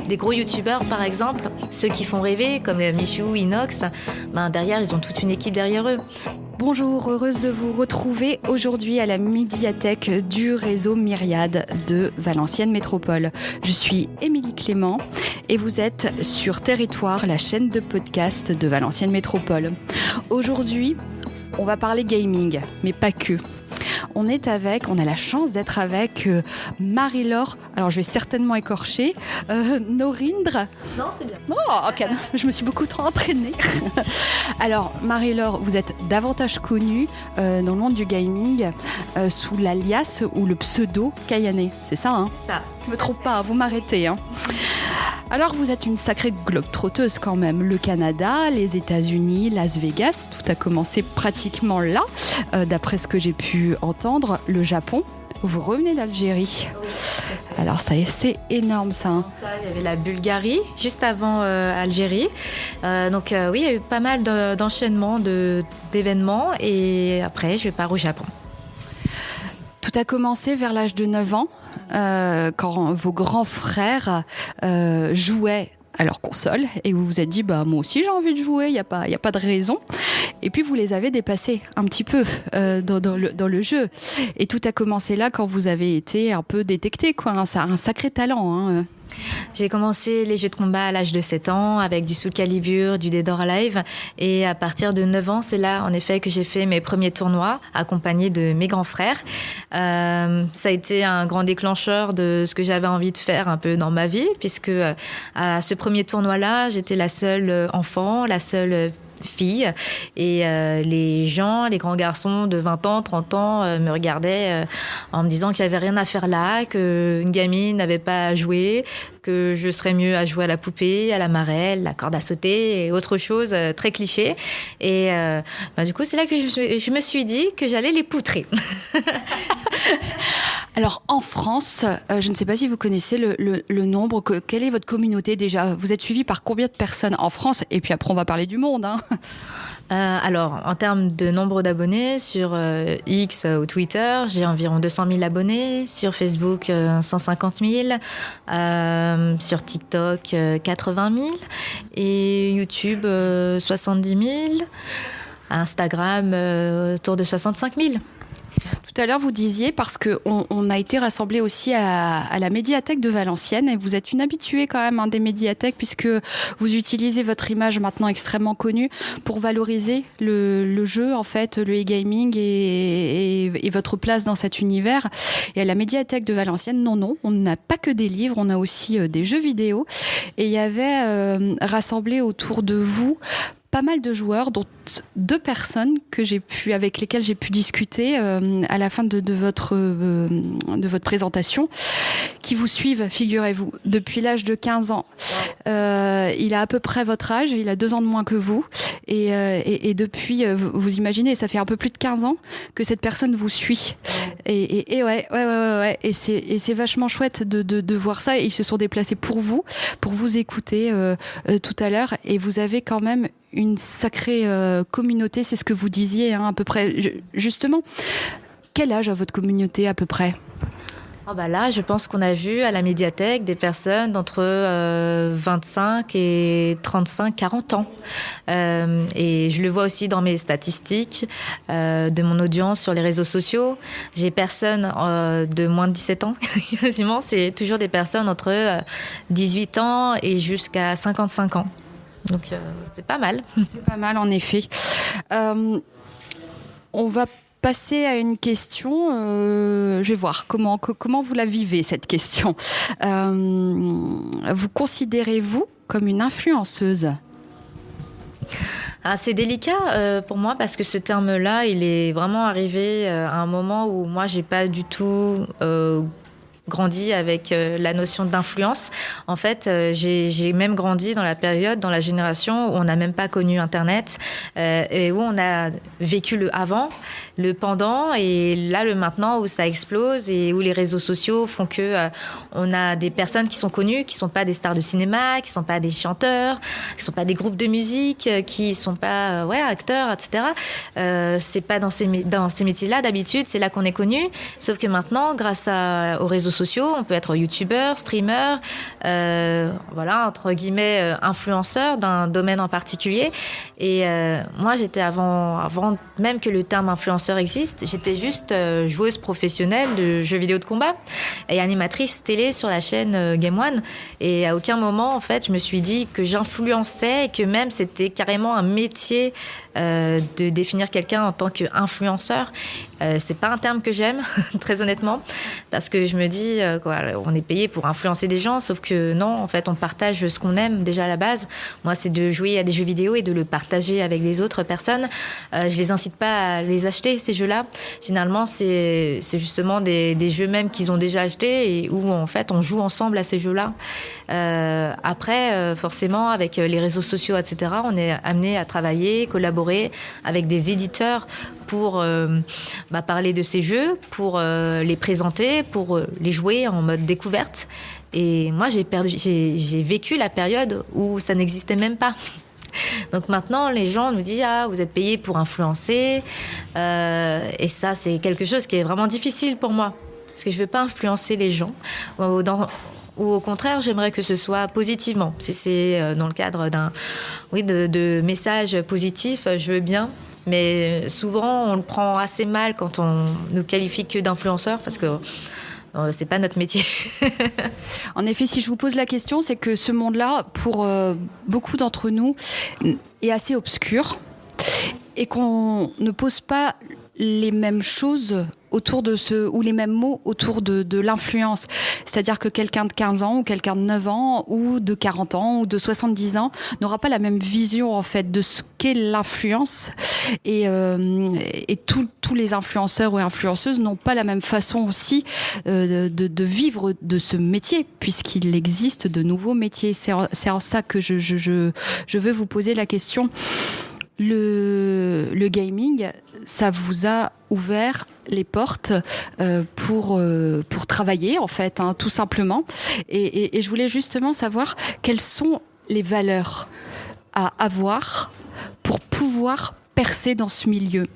des gros youtubeurs, par exemple, ceux qui font rêver, comme Michou, Inox, derrière, ils ont toute une équipe derrière eux. Bonjour, heureuse de vous retrouver aujourd'hui à la médiathèque du réseau Myriade de Valenciennes Métropole. Je suis Émilie Clément et vous êtes sur Territoire, la chaîne de podcast de Valenciennes Métropole. Aujourd'hui, on va parler gaming, mais pas que. On a la chance d'être avec Marie-Laure, alors je vais certainement écorcher, Norindre. Non, c'est bien. Oh, ok, je me suis beaucoup trop entraînée. Alors, Marie-Laure, vous êtes davantage connue dans le monde du gaming sous l'alias ou le pseudo Kayane, c'est ça, hein? Ça. Je me trompe pas, vous m'arrêtez, hein. Alors, vous êtes une sacrée globe-trotteuse quand même. Le Canada, les États-Unis, Las Vegas, tout a commencé pratiquement là, d'après ce que j'ai pu entendre. Le Japon, vous revenez d'Algérie. Oui. Alors, ça, c'est énorme, ça. Hein. Ça, il y avait la Bulgarie, juste avant Algérie. Oui, il y a eu pas mal d'enchaînements d'événements. Et après, je pars au Japon. Tout a commencé vers l'âge de 9 ans, quand vos grands frères jouaient à leur console et vous vous êtes dit moi aussi j'ai envie de jouer, il y a pas de raison, et puis vous les avez dépassés un petit peu dans le jeu, et tout a commencé là quand vous avez été un peu détecté, quoi, un sacré talent, hein. J'ai commencé les jeux de combat à l'âge de 7 ans avec du Soul Calibur, du Dead or Alive, et à partir de 9 ans, c'est là en effet que j'ai fait mes premiers tournois accompagnés de mes grands frères. Ça a été un grand déclencheur de ce que j'avais envie de faire un peu dans ma vie, puisque à ce premier tournoi-là, j'étais la seule enfant, la seule fille, et les grands garçons de 20 ans, 30 ans me regardaient en me disant qu'il n'y avait rien à faire là, qu'une gamine n'avait pas à jouer, que je serais mieux à jouer à la poupée, à la marelle, la corde à sauter et autre chose très cliché. Et du coup, c'est là que je me suis dit que j'allais les poutrer. Alors, en France, je ne sais pas si vous connaissez le nombre, quelle est votre communauté déjà? Vous êtes suivi par combien de personnes en France? Et puis après, on va parler du monde, hein. Alors, en termes de nombre d'abonnés, sur X ou Twitter, j'ai environ 200 000 abonnés. Sur Facebook, 150 000. Sur TikTok, 80 000. Et YouTube, 70 000. Instagram, autour de 65 000. Tout à l'heure, vous disiez, parce qu'on a été rassemblés aussi à la médiathèque de Valenciennes, et vous êtes une habituée quand même des médiathèques, puisque vous utilisez votre image maintenant extrêmement connue pour valoriser le jeu, en fait, le e-gaming et votre place dans cet univers. Et à la médiathèque de Valenciennes, non, on n'a pas que des livres, on a aussi des jeux vidéo. Et il y avait rassemblé autour de vous pas mal de joueurs, dont 2 personnes avec lesquelles j'ai pu discuter à la fin de votre présentation, qui vous suivent, figurez-vous, depuis l'âge de 15 ans. Il a à peu près votre âge, il a 2 ans de moins que vous. Et depuis, vous imaginez, ça fait un peu plus de 15 ans que cette personne vous suit. Et ouais. Et c'est vachement chouette de voir ça. Et ils se sont déplacés pour vous écouter tout à l'heure. Et vous avez quand même une sacrée communauté, c'est ce que vous disiez, hein, à peu près. Justement, quel âge a votre communauté à peu près ? Là, je pense qu'on a vu à la médiathèque des personnes d'entre 25 et 35, 40 ans. Et je le vois aussi dans mes statistiques de mon audience sur les réseaux sociaux. J'ai personne de moins de 17 ans, quasiment. C'est toujours des personnes entre 18 ans et jusqu'à 55 ans. Donc, c'est pas mal. C'est pas mal, en effet. On va passer à une question. Je vais voir comment vous la vivez, cette question. Vous considérez-vous comme une influenceuse ? C'est délicat pour moi parce que ce terme-là, il est vraiment arrivé à un moment où moi, j'ai pas du tout grandi avec la notion d'influence. En fait, j'ai même grandi dans la période, dans la génération où on n'a même pas connu Internet et où on a vécu le avant, le pendant et là le maintenant où ça explose et où les réseaux sociaux font que on a des personnes qui sont connues, qui sont pas des stars de cinéma, qui sont pas des chanteurs, qui sont pas des groupes de musique, qui sont pas acteurs, etc. C'est pas dans ces métiers-là d'habitude, c'est là qu'on est connu. Sauf que maintenant, grâce aux réseaux sociaux. On peut être youtubeur, streamer, voilà, entre guillemets, influenceur d'un domaine en particulier. Et moi, j'étais avant même que le terme influenceur existe, j'étais juste joueuse professionnelle de jeux vidéo de combat et animatrice télé sur la chaîne Game One. Et à aucun moment, en fait, je me suis dit que j'influençais et que même c'était carrément un métier de définir quelqu'un en tant qu'influenceur. C'est pas un terme que j'aime, très honnêtement, parce que je me dis, on est payé pour influencer des gens, sauf que non, en fait, on partage ce qu'on aime déjà à la base. Moi, c'est de jouer à des jeux vidéo et de le partager avec des autres personnes. Je les incite pas à les acheter, ces jeux-là. Généralement, c'est justement des jeux même qu'ils ont déjà achetés et où, en fait, on joue ensemble à ces jeux-là. Après, forcément, avec les réseaux sociaux, etc., on est amené à travailler, collaborer avec des éditeurs pour parler de ces jeux, pour les présenter, pour les jouer en mode découverte. Et moi, j'ai vécu la période où ça n'existait même pas. Donc maintenant, les gens nous disent « Ah, vous êtes payé pour influencer ». Et ça, c'est quelque chose qui est vraiment difficile pour moi. Parce que je ne veux pas influencer les gens. Ou au contraire, j'aimerais que ce soit positivement. Si c'est dans le cadre de messages positifs, je veux bien. Mais souvent, on le prend assez mal quand on nous qualifie que d'influenceurs parce que c'est pas notre métier. En effet, si je vous pose la question, c'est que ce monde-là, pour beaucoup d'entre nous, est assez obscur et qu'on ne pose pas les mêmes choses autour de ou les mêmes mots autour de l'influence. C'est-à-dire que quelqu'un de 15 ans ou quelqu'un de 9 ans ou de 40 ans ou de 70 ans n'aura pas la même vision en fait de ce qu'est l'influence et tous les influenceurs ou influenceuses n'ont pas la même façon aussi de vivre de ce métier puisqu'il existe de nouveaux métiers. C'est en ça que je veux vous poser la question. Le gaming, ça vous a ouvert les portes pour travailler, en fait, hein, tout simplement. Et je voulais justement savoir quelles sont les valeurs à avoir pour pouvoir percer dans ce milieu.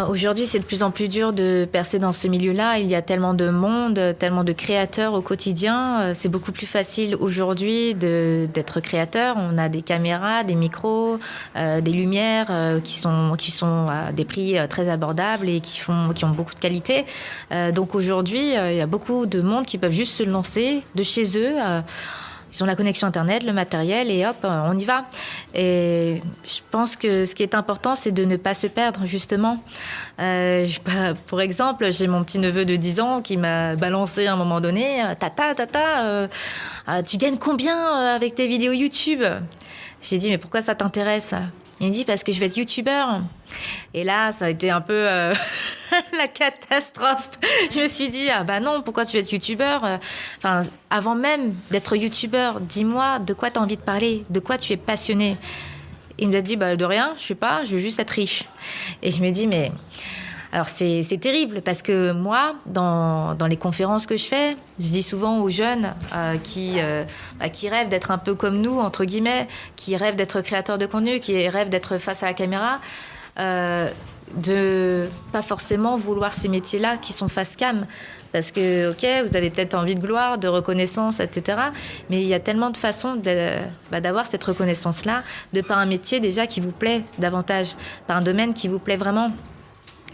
Aujourd'hui, c'est de plus en plus dur de percer dans ce milieu-là. Il y a tellement de monde, tellement de créateurs au quotidien. C'est beaucoup plus facile aujourd'hui d'être créateur. On a des caméras, des micros, des lumières qui sont à des prix très abordables et qui ont beaucoup de qualité. Donc aujourd'hui, il y a beaucoup de monde qui peuvent juste se lancer de chez eux. Ils ont la connexion Internet, le matériel et hop, on y va. Et je pense que ce qui est important, c'est de ne pas se perdre, justement. Pour exemple, j'ai mon petit-neveu de 10 ans qui m'a balancé à un moment donné « Tata, tu gagnes combien avec tes vidéos YouTube ?» J'ai dit « Mais pourquoi ça t'intéresse ?» Il me dit « Parce que je vais être youtubeur. » Et là, ça a été un peu la catastrophe. Je me suis dit, ah bah non, pourquoi tu veux être youtubeur ? Enfin, avant même d'être youtubeur, dis-moi de quoi tu as envie de parler, de quoi tu es passionné. Il m'a dit, bah de rien, je sais pas, je veux juste être riche. Et je me dis, mais... Alors c'est terrible parce que moi, dans les conférences que je fais, je dis souvent aux jeunes qui rêvent d'être un peu comme nous, entre guillemets, qui rêvent d'être créateurs de contenu, qui rêvent d'être face à la caméra, de pas forcément vouloir ces métiers-là qui sont face cam. Parce que, ok, vous avez peut-être envie de gloire, de reconnaissance, etc. Mais il y a tellement de façons d'avoir cette reconnaissance-là, de par un métier déjà qui vous plaît davantage, par un domaine qui vous plaît vraiment.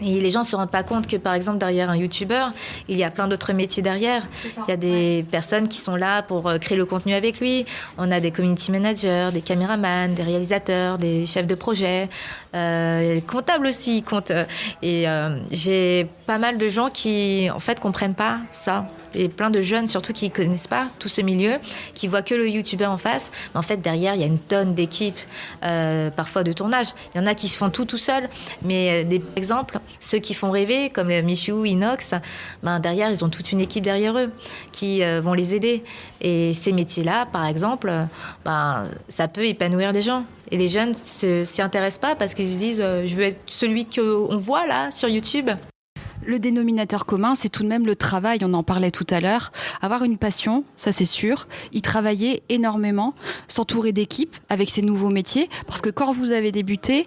Et les gens ne se rendent pas compte que, par exemple, derrière un youtubeur, il y a plein d'autres métiers derrière. Il y a des personnes qui sont là pour créer le contenu avec lui. On a des community managers, des caméramans, des réalisateurs, des chefs de projet, les comptables aussi comptent. Et j'ai pas mal de gens qui, en fait, comprennent pas ça. Et plein de jeunes, surtout, qui ne connaissent pas tout ce milieu, qui voient que le youtubeur en face. Mais en fait, derrière, il y a une tonne d'équipes, parfois de tournage. Il y en a qui se font tout seul. Mais des exemples, ceux qui font rêver, comme Michou, Inox, derrière, ils ont toute une équipe derrière eux qui vont les aider. Et ces métiers-là, par exemple, ça peut épanouir des gens. Et les jeunes ne s'y intéressent pas parce qu'ils se disent je veux être celui qu'on voit là sur YouTube. Le dénominateur commun, c'est tout de même le travail, on en parlait tout à l'heure. Avoir une passion, ça c'est sûr. Y travailler énormément, s'entourer d'équipes avec ces nouveaux métiers. Parce que quand vous avez débuté,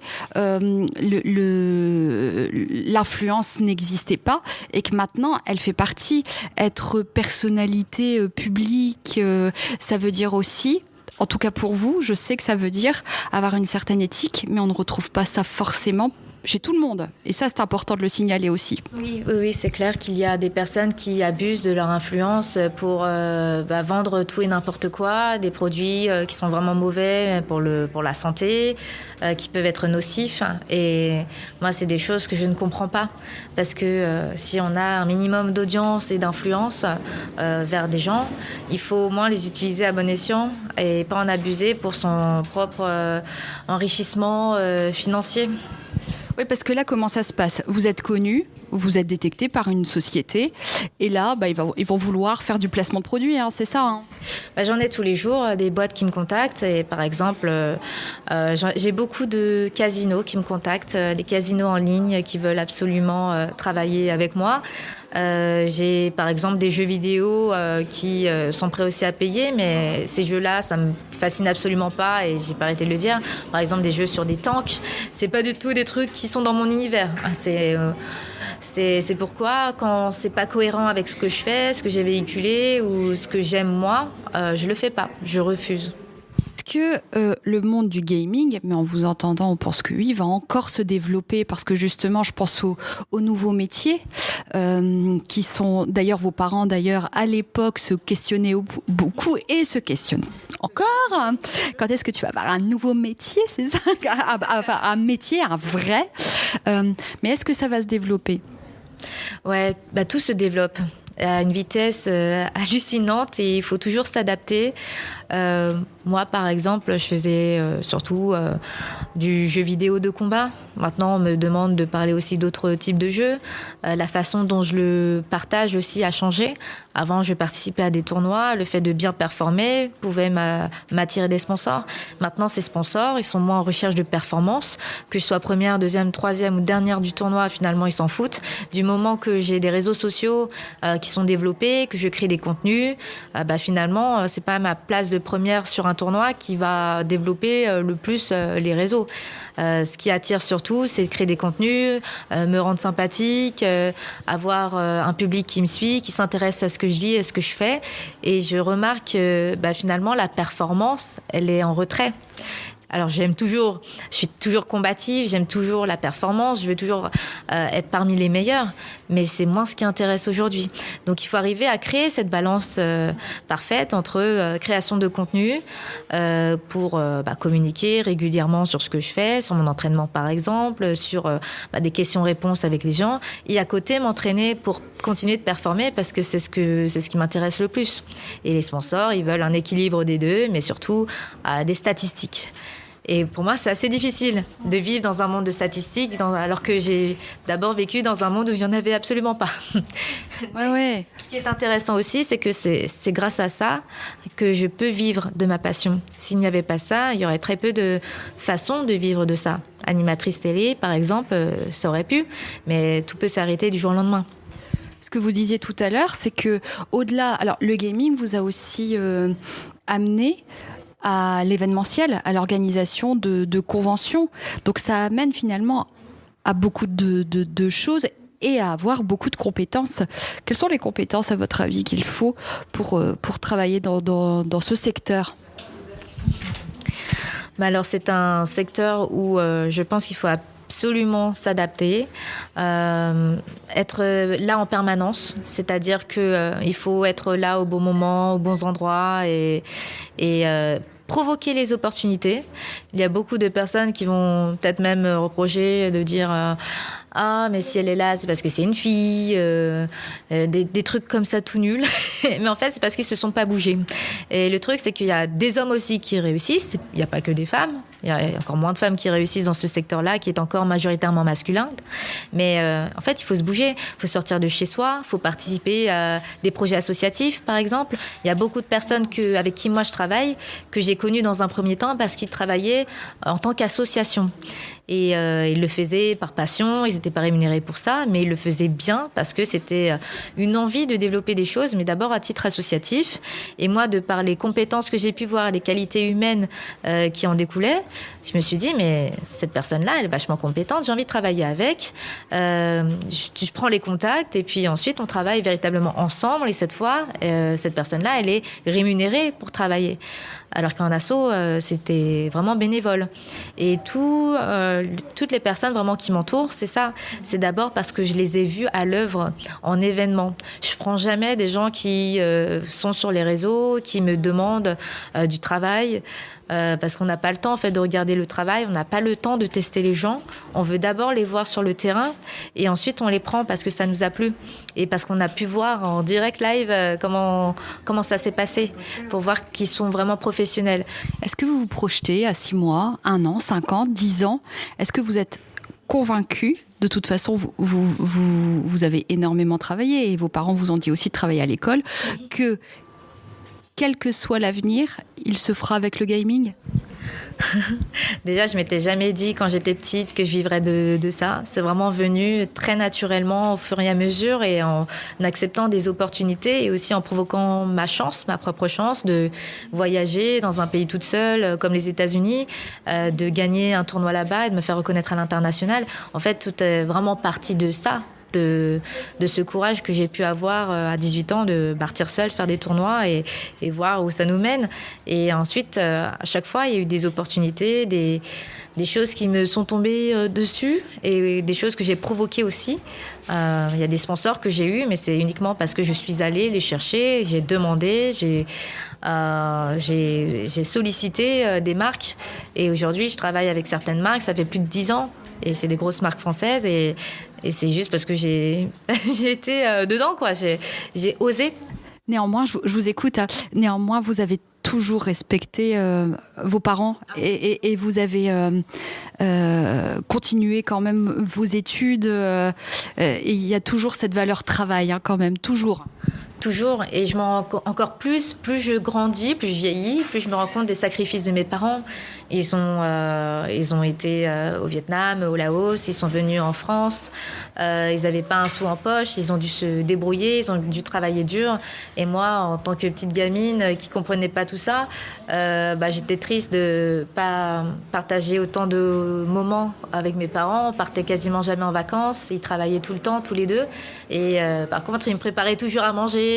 l'influence n'existait pas et que maintenant, elle fait partie. Être personnalité publique, ça veut dire aussi... En tout cas pour vous, je sais que ça veut dire avoir une certaine éthique, mais on ne retrouve pas ça forcément chez tout le monde. Et ça, c'est important de le signaler aussi. Oui, c'est clair qu'il y a des personnes qui abusent de leur influence pour vendre tout et n'importe quoi, des produits qui sont vraiment mauvais pour la santé, qui peuvent être nocifs. Et moi, c'est des choses que je ne comprends pas. Parce que si on a un minimum d'audience et d'influence vers des gens, il faut au moins les utiliser à bon escient et pas en abuser pour son propre enrichissement financier. Oui, parce que là, comment ça se passe ? Vous êtes connu, vous êtes détecté par une société, et là, ils vont vouloir faire du placement de produits, hein, c'est ça, hein ? J'en ai tous les jours, des boîtes qui me contactent. Et par exemple, j'ai beaucoup de casinos qui me contactent, des casinos en ligne qui veulent absolument travailler avec moi. J'ai par exemple des jeux vidéo qui sont prêts aussi à payer, mais ces jeux-là, ça me fascine absolument pas et j'ai pas arrêté de le dire. Par exemple, des jeux sur des tanks, c'est pas du tout des trucs qui sont dans mon univers. C'est pourquoi, quand c'est pas cohérent avec ce que je fais, ce que j'ai véhiculé ou ce que j'aime moi, je le fais pas, je refuse. Est-ce que le monde du gaming, mais en vous entendant, on pense que oui, va encore se développer parce que justement, je pense aux nouveaux métiers qui sont, d'ailleurs, vos parents, d'ailleurs, à l'époque, se questionnaient beaucoup et se questionnent encore. Quand est-ce que tu vas avoir un nouveau métier, c'est ça ? Un métier, un vrai. Mais est-ce que ça va se développer ? Ouais, tout se développe à une vitesse hallucinante et il faut toujours s'adapter. Moi, par exemple, je faisais surtout du jeu vidéo de combat. Maintenant, on me demande de parler aussi d'autres types de jeux. La façon dont je le partage aussi a changé. Avant, je participais à des tournois. Le fait de bien performer pouvait m'attirer des sponsors. Maintenant, ces sponsors, ils sont moins en recherche de performance. Que je sois première, deuxième, troisième ou dernière du tournoi, finalement, ils s'en foutent. Du moment que j'ai des réseaux sociaux qui sont développés, que je crée des contenus, finalement, c'est pas ma place de première sur un tournoi qui va développer le plus les réseaux. Ce qui attire surtout, c'est de créer des contenus, me rendre sympathique, avoir un public qui me suit, qui s'intéresse à ce que je dis et ce que je fais. Et je remarque que finalement, la performance, elle est en retrait. Alors je suis toujours combative, j'aime toujours la performance, je veux toujours être parmi les meilleurs, mais c'est moins ce qui intéresse aujourd'hui. Donc il faut arriver à créer cette balance parfaite entre création de contenu pour communiquer régulièrement sur ce que je fais, sur mon entraînement par exemple, sur des questions-réponses avec les gens, et à côté m'entraîner pour continuer de performer parce que c'est ce qui m'intéresse le plus. Et les sponsors, ils veulent un équilibre des deux, mais surtout des statistiques. Et pour moi, c'est assez difficile de vivre dans un monde de statistiques, alors que j'ai d'abord vécu dans un monde où il n'y en avait absolument pas. Ouais. Ce qui est intéressant aussi, c'est que c'est grâce à ça que je peux vivre de ma passion. S'il n'y avait pas ça, il y aurait très peu de façons de vivre de ça. Animatrice télé, par exemple, ça aurait pu, mais tout peut s'arrêter du jour au lendemain. Ce que vous disiez tout à l'heure, c'est que au-delà, alors le gaming vous a aussi amené à l'événementiel, à l'organisation de conventions. Donc ça amène finalement à beaucoup de choses et à avoir beaucoup de compétences. Quelles sont les compétences, à votre avis, qu'il faut pour travailler dans ce secteur ? Alors c'est un secteur où je pense qu'il faut absolument s'adapter, être là en permanence, c'est-à-dire qu'il faut être là au bon moment, aux bons endroits et provoquer les opportunités. Il y a beaucoup de personnes qui vont peut-être même reprocher de dire mais si elle est là, c'est parce que c'est une fille, des trucs comme ça tout nuls. Mais en fait, c'est parce qu'ils se sont pas bougés. Et le truc, c'est qu'il y a des hommes aussi qui réussissent. Il n'y a pas que des femmes. Il y a encore moins de femmes qui réussissent dans ce secteur-là, qui est encore majoritairement masculin. Mais en fait, il faut se bouger, il faut sortir de chez soi, il faut participer à des projets associatifs, par exemple. Il y a beaucoup de personnes avec qui moi je travaille, que j'ai connues dans un premier temps parce qu'ils travaillaient en tant qu'association. Et ils le faisaient par passion, ils n'étaient pas rémunérés pour ça, mais ils le faisaient bien parce que c'était une envie de développer des choses, mais d'abord à titre associatif. Et moi, de par les compétences que j'ai pu voir, les qualités humaines qui en découlaient, je me suis dit, mais cette personne-là, elle est vachement compétente, j'ai envie de travailler avec. Je prends les contacts et puis ensuite, on travaille véritablement ensemble. Et cette fois, cette personne-là, elle est rémunérée pour travailler. Alors qu'en asso, c'était vraiment bénévole. Et toutes les personnes vraiment qui m'entourent, c'est ça. C'est d'abord parce que je les ai vues à l'œuvre en événement. Je prends jamais des gens qui sont sur les réseaux, qui me demandent du travail. Parce qu'on n'a pas le temps en fait de regarder le travail, on n'a pas le temps de tester les gens. On veut d'abord les voir sur le terrain et ensuite on les prend parce que ça nous a plu et parce qu'on a pu voir en direct live comment ça s'est passé pour voir qu'ils sont vraiment professionnels. Est-ce que vous vous projetez à 6 mois, 1 an, 5 ans, 10 ans? Est-ce que vous êtes convaincu? De toute façon, vous avez énormément travaillé et vos parents vous ont dit aussi de travailler à l'école, que quel que soit l'avenir, il se fera avec le gaming? Déjà, je m'étais jamais dit quand j'étais petite que je vivrais de ça. C'est vraiment venu très naturellement au fur et à mesure et en acceptant des opportunités et aussi en provoquant ma propre chance de voyager dans un pays toute seule comme les États-Unis, de gagner un tournoi là-bas et de me faire reconnaître à l'international. En fait, tout est vraiment parti de ça. De ce courage que j'ai pu avoir à 18 ans de partir seule, faire des tournois et voir où ça nous mène. Et ensuite, à chaque fois, il y a eu des opportunités, des choses qui me sont tombées dessus et des choses que j'ai provoquées aussi. Il y a des sponsors que j'ai eus, mais c'est uniquement parce que je suis allée les chercher, j'ai demandé, j'ai sollicité des marques. Et aujourd'hui, je travaille avec certaines marques, ça fait plus de 10 ans. Et c'est des grosses marques françaises et c'est juste parce que j'ai été dedans, quoi. J'ai osé. Néanmoins, je vous écoute. Hein. Néanmoins, vous avez toujours respecté vos parents et vous avez continué quand même vos études. Et il y a toujours cette valeur travail, hein, quand même, toujours. Toujours, et je m'en rends encore plus je grandis, plus je vieillis, plus je me rends compte des sacrifices de mes parents. Ils ont été au Vietnam, au Laos, ils sont venus en France, ils n'avaient pas un sou en poche, ils ont dû se débrouiller, ils ont dû travailler dur. Et moi, en tant que petite gamine qui ne comprenait pas tout ça, j'étais triste de ne pas partager autant de moments avec mes parents. On partait quasiment jamais en vacances, ils travaillaient tout le temps, tous les deux. Et par contre, ils me préparaient toujours à manger.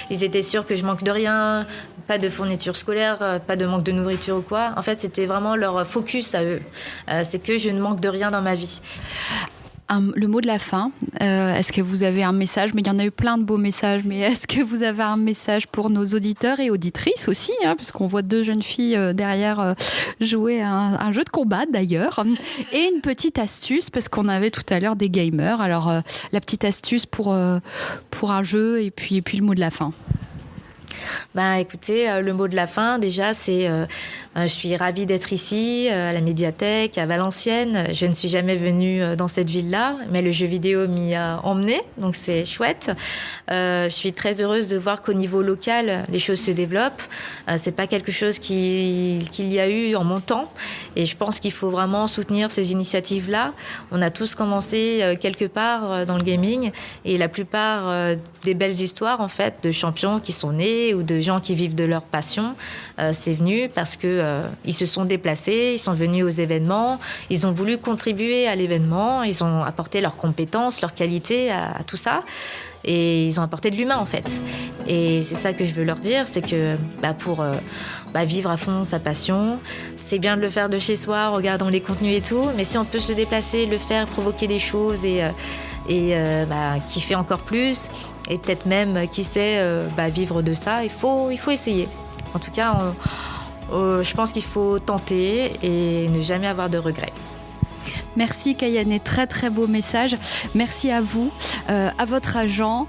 Ils étaient sûrs que je manque de rien, pas de fourniture scolaire, pas de manque de nourriture ou quoi. En fait, c'était vraiment leur focus à eux. C'est que je ne manque de rien dans ma vie. Le mot de la fin, est-ce que vous avez un message? Mais il y en a eu plein de beaux messages, mais est-ce que vous avez un message pour nos auditeurs et auditrices aussi, hein, puisqu'on voit 2 jeunes filles derrière jouer un jeu de combat d'ailleurs, et une petite astuce, parce qu'on avait tout à l'heure des gamers, alors la petite astuce pour un jeu et puis le mot de la fin. Écoutez, le mot de la fin, déjà, c'est je suis ravie d'être ici, à la médiathèque, à Valenciennes. Je ne suis jamais venue dans cette ville-là, mais le jeu vidéo m'y a emmenée, donc c'est chouette. Je suis très heureuse de voir qu'au niveau local, les choses se développent. C'est pas quelque chose qu'il y a eu en mon temps, et je pense qu'il faut vraiment soutenir ces initiatives-là. On a tous commencé quelque part dans le gaming, et la plupart des belles histoires, en fait, de champions qui sont nés ou de gens qui vivent de leur passion, c'est venu parce que ils se sont déplacés, ils sont venus aux événements, ils ont voulu contribuer à l'événement, ils ont apporté leurs compétences, leurs qualités à tout ça. Et ils ont apporté de l'humain, en fait. Et c'est ça que je veux leur dire, c'est que pour vivre à fond sa passion, c'est bien de le faire de chez soi, regardant les contenus et tout, mais si on peut se déplacer, le faire, provoquer des choses et kiffer encore plus, et peut-être même, qui sait, vivre de ça, il faut essayer. En tout cas, je pense qu'il faut tenter et ne jamais avoir de regrets. Merci Kayane, très très beau message. Merci à vous, à votre agent,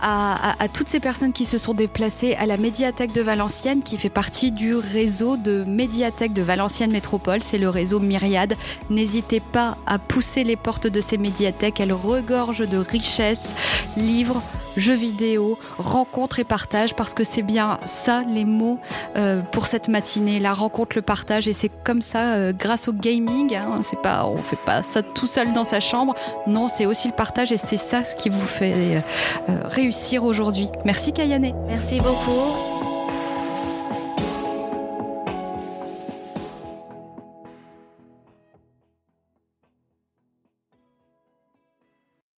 à toutes ces personnes qui se sont déplacées à la médiathèque de Valenciennes, qui fait partie du réseau de médiathèques de Valenciennes Métropole. C'est le réseau Myriade. N'hésitez pas à pousser les portes de ces médiathèques. Elles regorgent de richesses, livres, jeux vidéo, rencontres et partage, parce que c'est bien ça les mots pour cette matinée, la rencontre, le partage. Et c'est comme ça, grâce au gaming, on fait pas ça tout seul dans sa chambre, non, c'est aussi le partage, et c'est ça ce qui vous fait réussir aujourd'hui. Merci Kayane. Merci beaucoup.